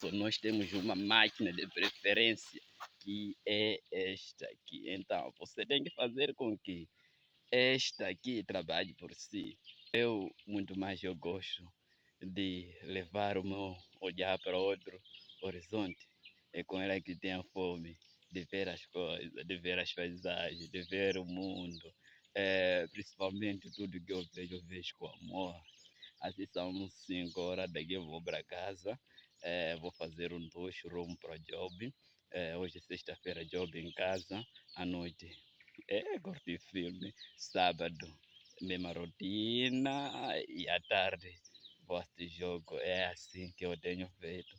Só nós temos uma máquina de preferência que é esta aqui. Então, você tem que fazer com que esta aqui trabalhe por si. Muito mais, eu gosto de levar o meu olhar para outro horizonte. É com ela que tenho fome de ver as coisas, de ver as paisagens, de ver o mundo. Principalmente tudo que eu vejo com amor. Assim são 5 horas, daqui eu vou para casa, vou fazer um duche, rumo para o job. Hoje é sexta-feira, job em casa, à noite curtir filme, sábado, mesma rotina, e à tarde vou assistir jogo. É assim que eu tenho feito.